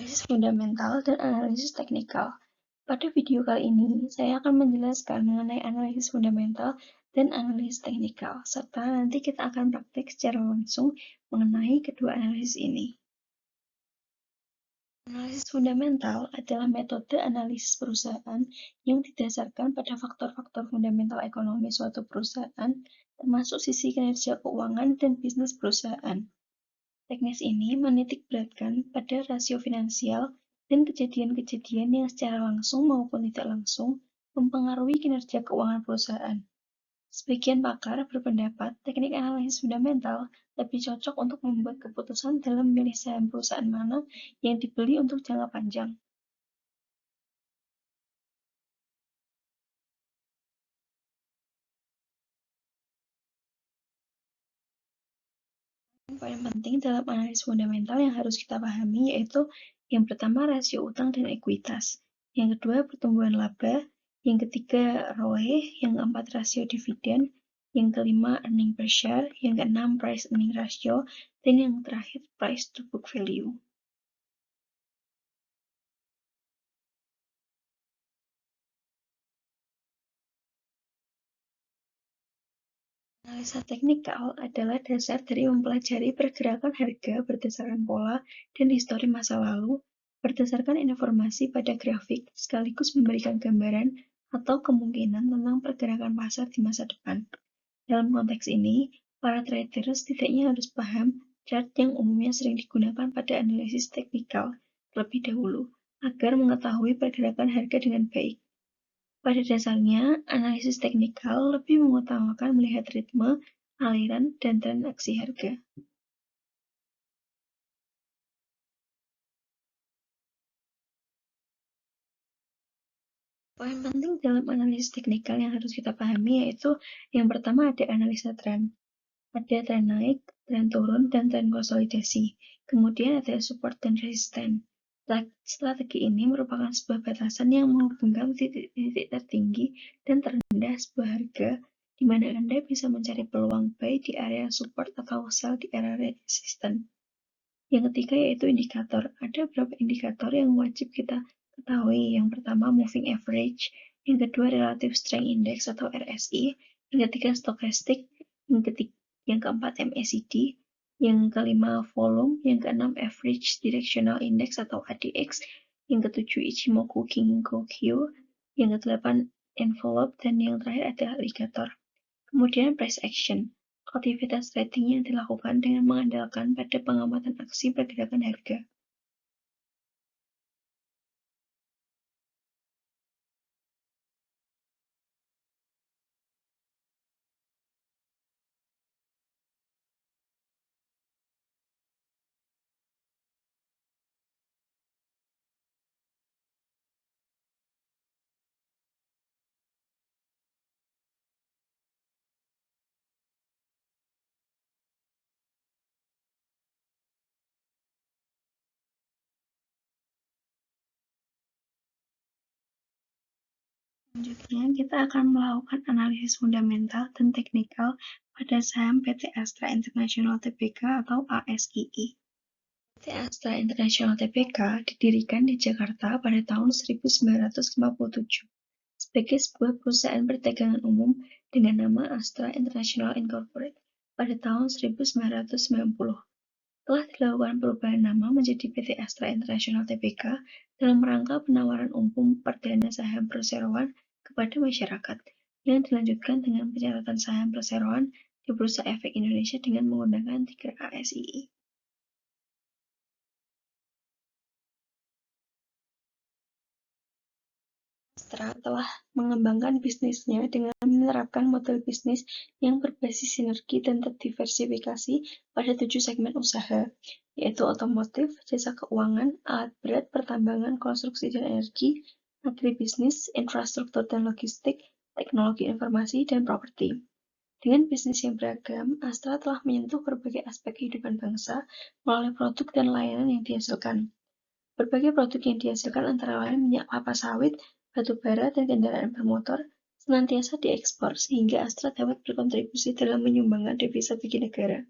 Analisis fundamental dan analisis teknikal. Pada video kali ini, saya akan menjelaskan mengenai analisis fundamental dan analisis teknikal, serta nanti kita akan praktik secara langsung mengenai kedua analisis ini. Analisis fundamental adalah metode analisis perusahaan yang didasarkan pada faktor-faktor fundamental ekonomi suatu perusahaan, termasuk sisi kinerja keuangan dan bisnis perusahaan. Teknis ini menitikberatkan pada rasio finansial dan kejadian-kejadian yang secara langsung maupun tidak langsung mempengaruhi kinerja keuangan perusahaan. Sebagian pakar berpendapat teknik analisis fundamental lebih cocok untuk membuat keputusan dalam memilih saham perusahaan mana yang dibeli untuk jangka panjang. Yang paling penting dalam analisis fundamental yang harus kita pahami yaitu yang pertama rasio utang dan ekuitas, yang kedua pertumbuhan laba, yang ketiga ROE, yang keempat rasio dividen, yang kelima earning per share, yang keenam price earning ratio, dan yang terakhir price to book value. Analisa teknikal adalah dasar dari mempelajari pergerakan harga berdasarkan pola dan histori masa lalu, berdasarkan informasi pada grafik, sekaligus memberikan gambaran atau kemungkinan tentang pergerakan pasar di masa depan. Dalam konteks ini, para trader setidaknya harus paham chart yang umumnya sering digunakan pada analisis teknikal terlebih dahulu, agar mengetahui pergerakan harga dengan baik. Pada dasarnya, analisis teknikal lebih mengutamakan melihat ritme, aliran, dan tren aksi harga. Poin penting dalam analisis teknikal yang harus kita pahami yaitu yang pertama ada analisa tren. Ada tren naik, tren turun, dan tren konsolidasi. Kemudian ada support dan resisten. Strategi ini merupakan sebuah batasan yang menghubungkan titik-titik tertinggi dan terendah sebuah harga, di mana Anda bisa mencari peluang buy di area support atau sell di area resisten. Yang ketiga yaitu indikator. Ada beberapa indikator yang wajib kita ketahui. Yang pertama moving average, yang kedua relative strength index atau RSI, yang ketiga stochastic, yang keempat MACD, yang kelima volume, yang keenam average directional index atau ADX, yang ketujuh Ichimoku Kinko-Kyo, yang kedelapan envelope, dan yang terakhir adalah alligator. Kemudian price action, aktivitas trading yang dilakukan dengan mengandalkan pada pengamatan aksi pergerakan harga. Selanjutnya, kita akan melakukan analisis fundamental dan teknikal pada saham PT Astra International Tbk atau ASII. PT Astra International Tbk didirikan di Jakarta pada tahun 1957 sebagai sebuah perusahaan perdagangan umum dengan nama Astra International Incorporated pada tahun 1990. Telah dilakukan perubahan nama menjadi PT Astra International Tbk dalam rangka penawaran umum perdana saham perseroan kepada masyarakat, yang dilanjutkan dengan pencatatan saham perseroan di Bursa Efek Indonesia dengan menggunakan tiker ASII. Astra telah mengembangkan bisnisnya dengan menerapkan model bisnis yang berbasis sinergi dan terdiversifikasi pada 7 segmen usaha, yaitu otomotif, jasa keuangan, alat berat, pertambangan, konstruksi dan energi, agribisnis, infrastruktur dan logistik, teknologi informasi, dan properti. Dengan bisnis yang beragam, Astra telah menyentuh berbagai aspek kehidupan bangsa melalui produk dan layanan yang dihasilkan. Berbagai produk yang dihasilkan antara lain minyak kelapa sawit, batu bara, dan kendaraan bermotor senantiasa diekspor sehingga Astra dapat berkontribusi dalam menyumbangkan devisa bagi negara.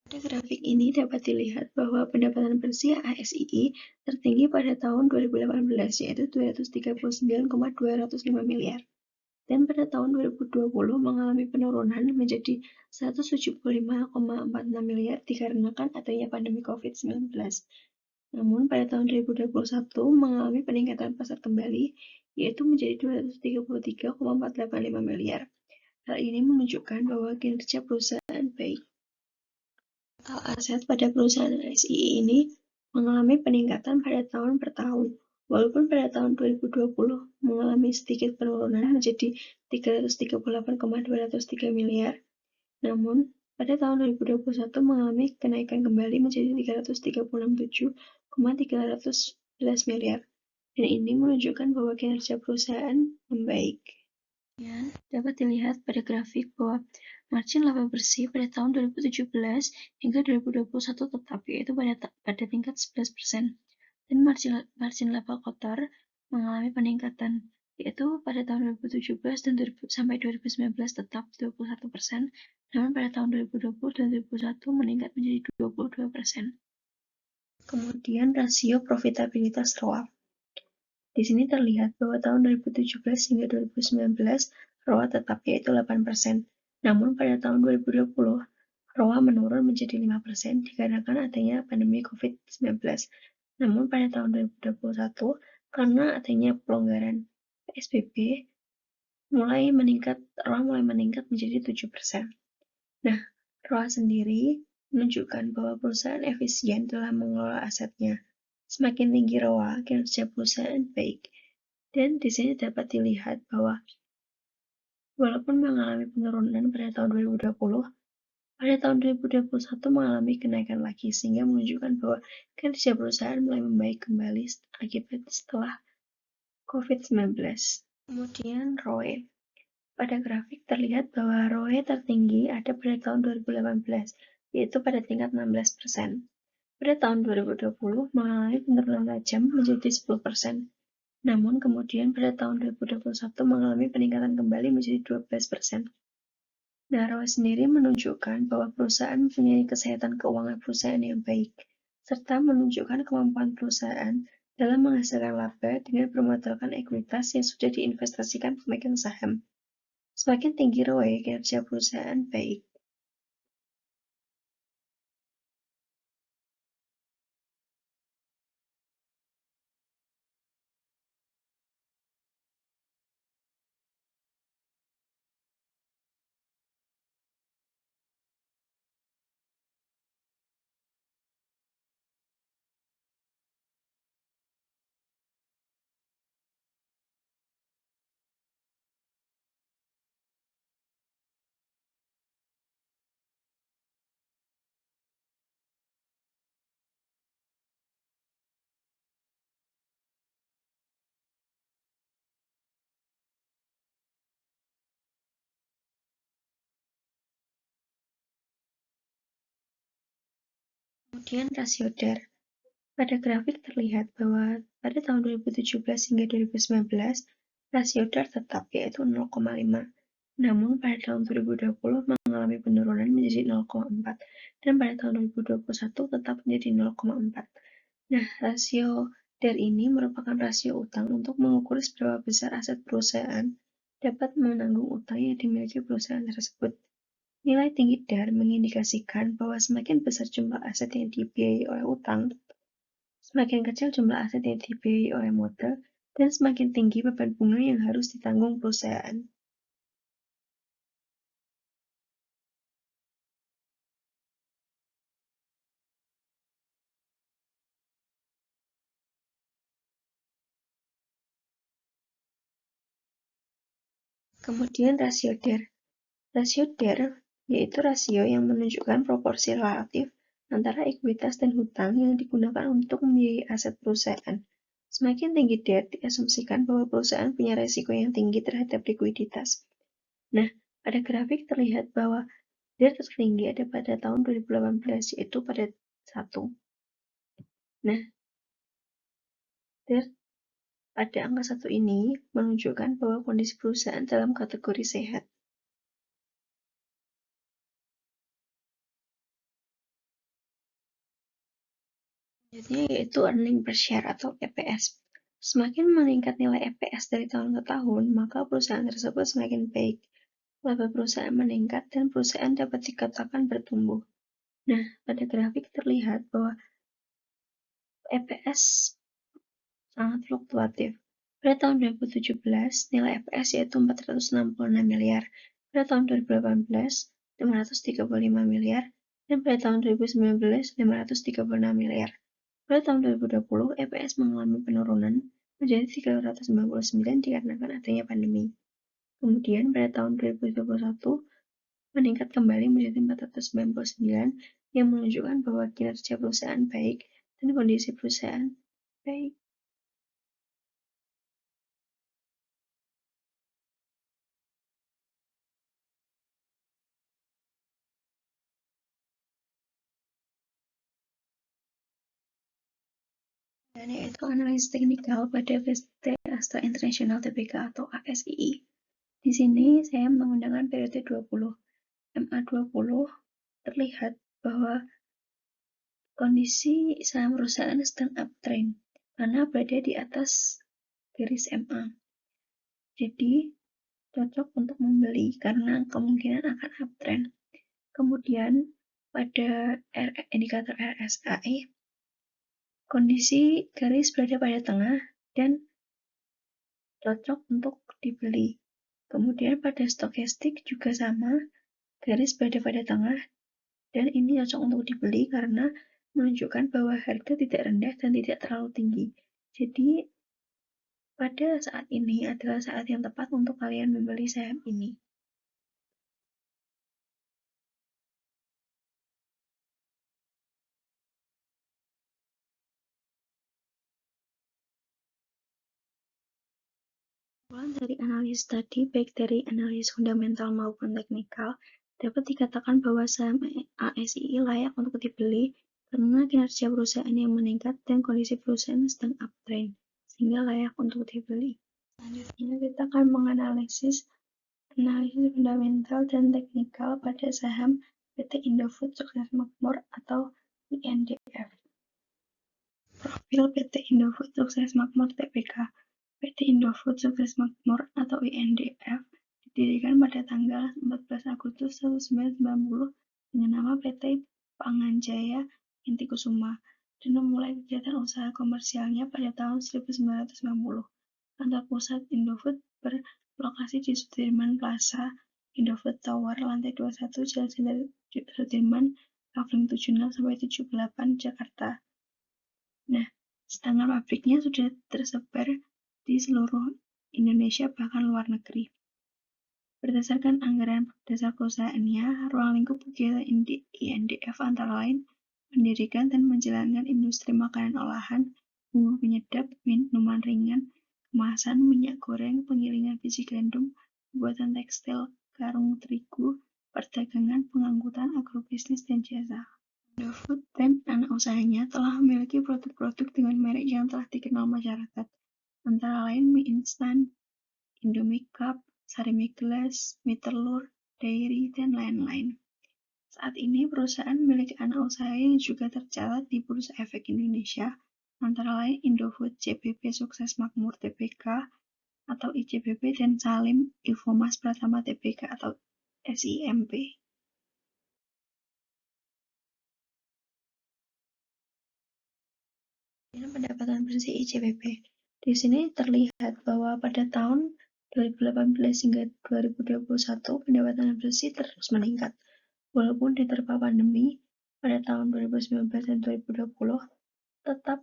Pada grafik ini dapat dilihat bahwa pendapatan bersih ASII tertinggi pada tahun 2018, yaitu 239,205 miliar. Dan pada tahun 2020 mengalami penurunan menjadi 175,46 miliar dikarenakan adanya pandemi COVID-19. Namun pada tahun 2021 mengalami peningkatan pasar kembali, yaitu menjadi 233,485 miliar. Hal ini menunjukkan bahwa kinerja perusahaan baik. Total aset pada perusahaan ASII ini mengalami peningkatan pada tahun per tahun, walaupun pada tahun 2020 mengalami sedikit penurunan menjadi 338,203 miliar. Namun, pada tahun 2021 mengalami kenaikan kembali menjadi 337,311 miliar. Dan ini menunjukkan bahwa kinerja perusahaan membaik. Kemudian, dapat dilihat pada grafik bahwa margin laba bersih pada tahun 2017 hingga 2021 tetap, yaitu pada tingkat 11%, dan margin laba kotor mengalami peningkatan, yaitu pada tahun 2017 dan sampai 2019 tetap 21%, namun pada tahun 2020 dan 2021 meningkat menjadi 22%. Kemudian rasio profitabilitas ROA. Di sini terlihat bahwa tahun 2017 hingga 2019 ROA tetap yaitu 8%. Namun pada tahun 2020 ROA menurun menjadi 5% dikarenakan adanya pandemi COVID-19. Namun pada tahun 2021 karena adanya pelonggaran PSBB ROA mulai meningkat menjadi 7%. Nah, ROA sendiri menunjukkan bahwa perusahaan efisien dalam mengelola asetnya. Semakin tinggi ROA, kinerja perusahaan baik. Dan di sini dapat dilihat bahwa walaupun mengalami penurunan pada tahun 2020, pada tahun 2021 mengalami kenaikan lagi, sehingga menunjukkan bahwa kinerja perusahaan mulai membaik kembali akibat setelah COVID-19. Kemudian ROE. Pada grafik terlihat bahwa ROE tertinggi ada pada tahun 2018, yaitu pada tingkat 16%. Pada tahun 2020 mengalami penurunan tajam menjadi 10%. Namun kemudian pada tahun 2021 mengalami peningkatan kembali menjadi 12%. Nah, ROE sendiri menunjukkan bahwa perusahaan mempunyai kesehatan keuangan perusahaan yang baik, serta menunjukkan kemampuan perusahaan dalam menghasilkan laba dengan bermodalkan ekuitas yang sudah diinvestasikan pemegang saham. Semakin tinggi ROE, kinerja perusahaan baik. Kemudian rasio DER. Pada grafik terlihat bahwa pada tahun 2017 hingga 2019, rasio DER tetap yaitu 0,5. Namun pada tahun 2020 mengalami penurunan menjadi 0,4 dan pada tahun 2021 tetap menjadi 0,4. Nah, rasio DER ini merupakan rasio utang untuk mengukur seberapa besar aset perusahaan dapat menanggung utang yang dimiliki perusahaan tersebut. Nilai tinggi DER mengindikasikan bahwa semakin besar jumlah aset yang dibiayai oleh utang, semakin kecil jumlah aset yang dibiayai oleh modal, dan semakin tinggi beban bunga yang harus ditanggung perusahaan. Kemudian rasio DER. Rasio DER yaitu rasio yang menunjukkan proporsi relatif antara ekuitas dan hutang yang digunakan untuk membiayai aset perusahaan. Semakin tinggi DER, diasumsikan bahwa perusahaan punya resiko yang tinggi terhadap likuiditas. Nah, pada grafik terlihat bahwa DER tertinggi ada pada tahun 2018, yaitu pada 1. Nah, DER pada angka 1 ini menunjukkan bahwa kondisi perusahaan dalam kategori sehat. Selanjutnya yaitu earning per share atau EPS. Semakin meningkat nilai EPS dari tahun ke tahun, maka perusahaan tersebut semakin baik. Laba perusahaan meningkat dan perusahaan dapat dikatakan bertumbuh. Nah, pada grafik terlihat bahwa EPS sangat fluktuatif. Pada tahun 2017, nilai EPS yaitu 466 miliar. Pada tahun 2018, 535 miliar. Dan pada tahun 2019, 536 miliar. Pada tahun 2020, EPS mengalami penurunan menjadi 399 dikarenakan adanya pandemi. Kemudian pada tahun 2021 meningkat kembali menjadi 499 yang menunjukkan bahwa kinerja perusahaan baik dan kondisi perusahaan baik. Dan yaitu analisis teknikal pada PT Astra International Tbk atau ASII. Di sini saya menggunakan periode 20. MA20 terlihat bahwa kondisi saham perusahaan sedang uptrend karena berada di atas garis MA. Jadi cocok untuk membeli karena kemungkinan akan uptrend. Kemudian pada indikator RSI, kondisi garis berada pada tengah dan cocok untuk dibeli. Kemudian pada stokastik juga sama, garis berada pada tengah dan ini cocok untuk dibeli karena menunjukkan bahwa harga tidak rendah dan tidak terlalu tinggi. Jadi pada saat ini adalah saat yang tepat untuk kalian membeli saham ini. Dari analisis tadi, baik dari analisis fundamental maupun teknikal, dapat dikatakan bahwa saham ASII layak untuk dibeli karena kinerja perusahaan yang meningkat dan kondisi perusahaan sedang uptrend, sehingga layak untuk dibeli. Selanjutnya kita akan menganalisis analisis fundamental dan teknikal pada saham PT Indofood Sukses Makmur atau INDF. Profil PT Indofood Sukses Makmur Tbk. PT Indofood Sukses Makmur atau INDF didirikan pada tanggal 14 Agustus 1990 dengan nama PT Panganjaya Inti Kusuma dan memulai kegiatan usaha komersialnya pada tahun 1990. Kantor pusat Indofood berlokasi di Sudirman Plaza, Indofood Tower, lantai 21, Jalan Sudirman, Kavling 76-78, Jakarta. Nah, standar pabriknya sudah tersebar di seluruh Indonesia bahkan luar negeri. Berdasarkan anggaran dasar perusahaannya, ruang lingkup kegiatan INDF antara lain mendirikan dan menjalankan industri makanan olahan, bumbu penyedap, minuman ringan, kemasan, minyak goreng, penggilingan biji gandum, pembuatan tekstil, karung terigu, perdagangan, pengangkutan, agrobisnis, dan jasa. Indofood dan anak usahanya telah memiliki produk-produk dengan merek yang telah dikenal masyarakat, antara lain mie instan, Indomie Cup, Sari Mie Gelas, mie telur, dairy, dan lain-lain. Saat ini perusahaan memiliki anak usaha yang juga tercatat di Bursa Efek Indonesia, antara lain Indofood CBP Sukses Makmur Tbk atau ICBP dan Salim Infomas Pratama Tbk atau SIMP. Pendapatan bersih ICBP. Di sini terlihat bahwa pada tahun 2018 hingga 2021 pendapatan bersih terus meningkat. Walaupun diterpa pandemi pada tahun 2019 dan 2020, tetap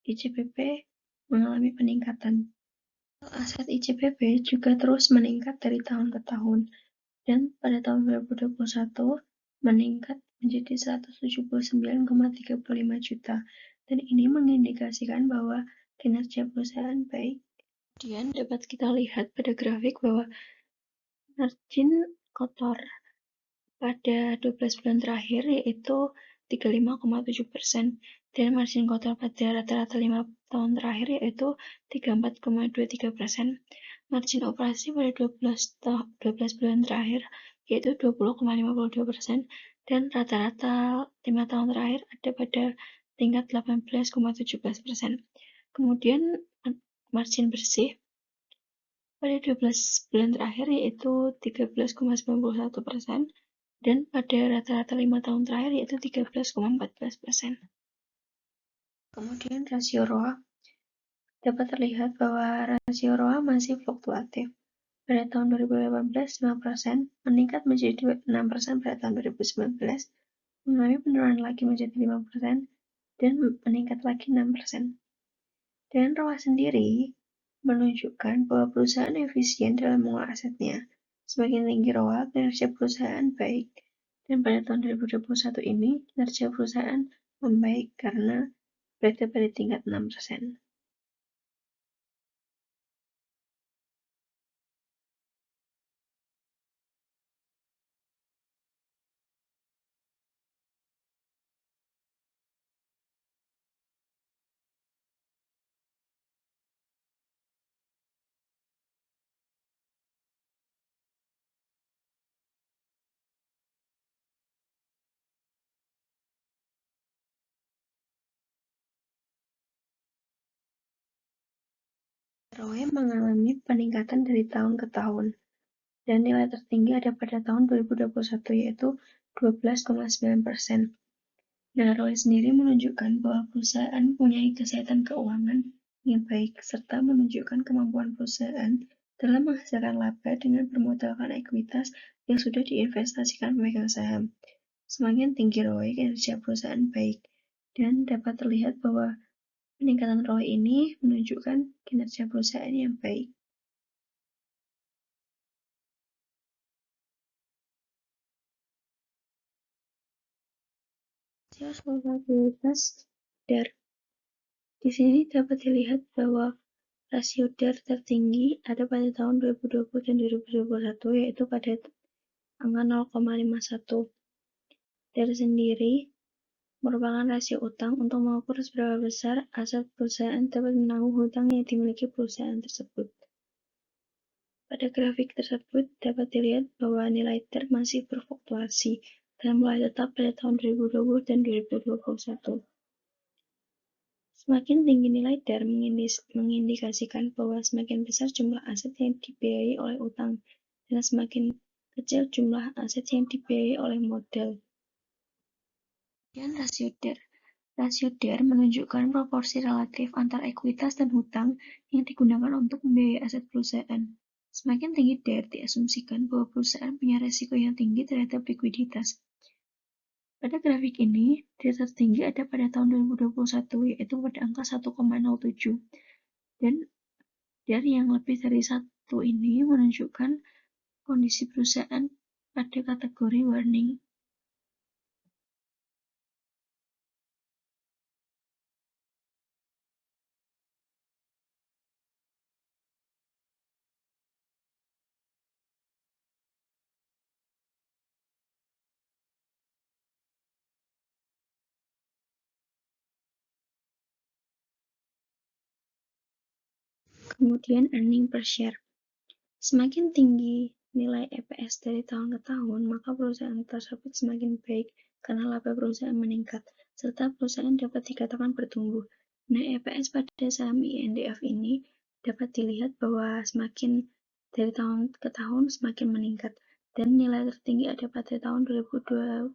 ICBP mengalami peningkatan. Aset ICBP juga terus meningkat dari tahun ke tahun dan pada tahun 2021 meningkat menjadi 179,35 juta dan ini mengindikasikan bahwa kinerja perusahaan baik. Kemudian dapat kita lihat pada grafik bahwa margin kotor pada 12 bulan terakhir yaitu 35,7% dan margin kotor pada rata-rata 5 tahun terakhir yaitu 34,23%. Margin operasi pada 12 bulan terakhir yaitu 20,52% dan rata-rata 5 tahun terakhir ada pada tingkat 18,17%. Kemudian margin bersih pada 12 bulan terakhir yaitu 13,91%, dan pada rata-rata 5 tahun terakhir yaitu 13,14%. Kemudian rasio ROA dapat terlihat bahwa rasio ROA masih fluktuatif. Pada tahun 2018, 5%, meningkat menjadi 6% pada tahun 2019, mengalami penurunan lagi menjadi 5%, dan meningkat lagi 6%. Dan ROA sendiri menunjukkan bahwa perusahaan efisien dalam mengolah asetnya. Semakin tinggi ROA, kinerja perusahaan baik. Dan pada tahun 2021 ini, kinerja perusahaan membaik karena berada pada tingkat 6%. ROE mengalami peningkatan dari tahun ke tahun, dan nilai tertinggi ada pada tahun 2021 yaitu 12,9%. Nah, ROE sendiri menunjukkan bahwa perusahaan punya kesehatan keuangan yang baik, serta menunjukkan kemampuan perusahaan dalam menghasilkan laba dengan bermodalkan ekuitas yang sudah diinvestasikan pemegang saham. Semakin tinggi ROE, kinerja perusahaan baik, dan dapat terlihat bahwa peningkatan ROE ini menunjukkan kinerja perusahaan yang baik. Rasio solvabilitas DAR. Di sini dapat dilihat bahwa rasio DAR tertinggi ada pada tahun 2020 dan 2021 yaitu pada angka 0,51. DAR sendiri merupakan rasio utang untuk mengukur seberapa besar aset perusahaan dapat menanggung hutang yang dimiliki perusahaan tersebut. Pada grafik tersebut dapat dilihat bahwa nilai DAR masih berfluktuasi dan mulai tetap pada tahun 2020 dan 2021. Semakin tinggi nilai DAR mengindikasikan bahwa semakin besar jumlah aset yang dibiayai oleh utang, dan semakin kecil jumlah aset yang dibiayai oleh modal. Dan rasio DAR. Rasio DAR menunjukkan proporsi relatif antara ekuitas dan hutang yang digunakan untuk membiayai aset perusahaan. Semakin tinggi DAR, diasumsikan bahwa perusahaan punya risiko yang tinggi terhadap likuiditas. Pada grafik ini, DAR tertinggi ada pada tahun 2021, yaitu pada angka 1,07. Dan DAR yang lebih dari 1 ini menunjukkan kondisi perusahaan pada kategori warning. Kemudian earning per share. Semakin tinggi nilai EPS dari tahun ke tahun, maka perusahaan tersebut semakin baik karena laba perusahaan meningkat, serta perusahaan dapat dikatakan bertumbuh. Nah, EPS pada saham INDF ini dapat dilihat bahwa semakin dari tahun ke tahun semakin meningkat, dan nilai tertinggi ada pada tahun 2021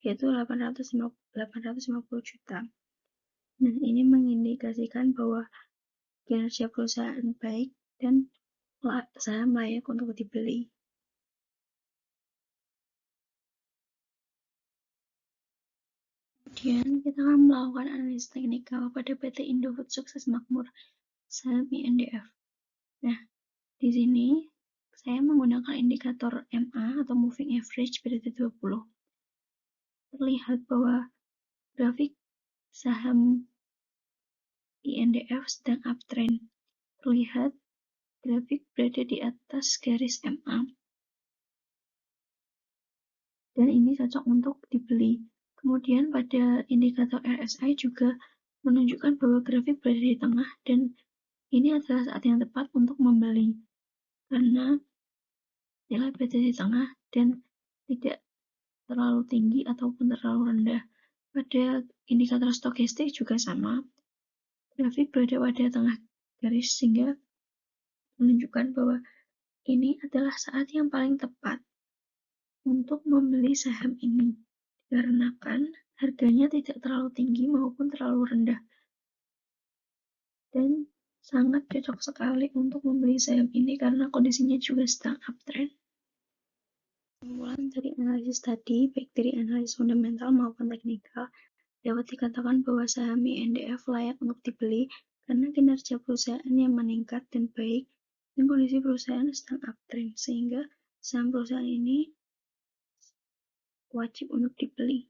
yaitu 850 juta. Nah, ini mengindikasikan bahwa kinerja perusahaan baik dan saham layak untuk dibeli. Kemudian kita akan melakukan analisis teknikal pada PT Indofood Sukses Makmur saham INDF. Nah, di sini saya menggunakan indikator MA atau Moving Average pada 20. Terlihat bahwa grafik saham INDF sedang uptrend. Terlihat grafik berada di atas garis MA. Dan ini cocok untuk dibeli. Kemudian pada indikator RSI juga menunjukkan bahwa grafik berada di tengah, dan ini adalah saat yang tepat untuk membeli karena nilai berada di tengah dan tidak terlalu tinggi ataupun terlalu rendah. Pada indikator stokastik juga sama. Grafik berada pada tengah garis sehingga menunjukkan bahwa ini adalah saat yang paling tepat untuk membeli saham ini, dikarenakan harganya tidak terlalu tinggi maupun terlalu rendah, dan sangat cocok sekali untuk membeli saham ini karena kondisinya juga sedang uptrend. Kesimpulan dari analisis tadi, baik dari analisis fundamental maupun teknikal, dapat dikatakan bahwa saham INDF layak untuk dibeli karena kinerja perusahaan yang meningkat dan baik, dan kondisi perusahaan sedang uptrend, sehingga saham perusahaan ini wajib untuk dibeli.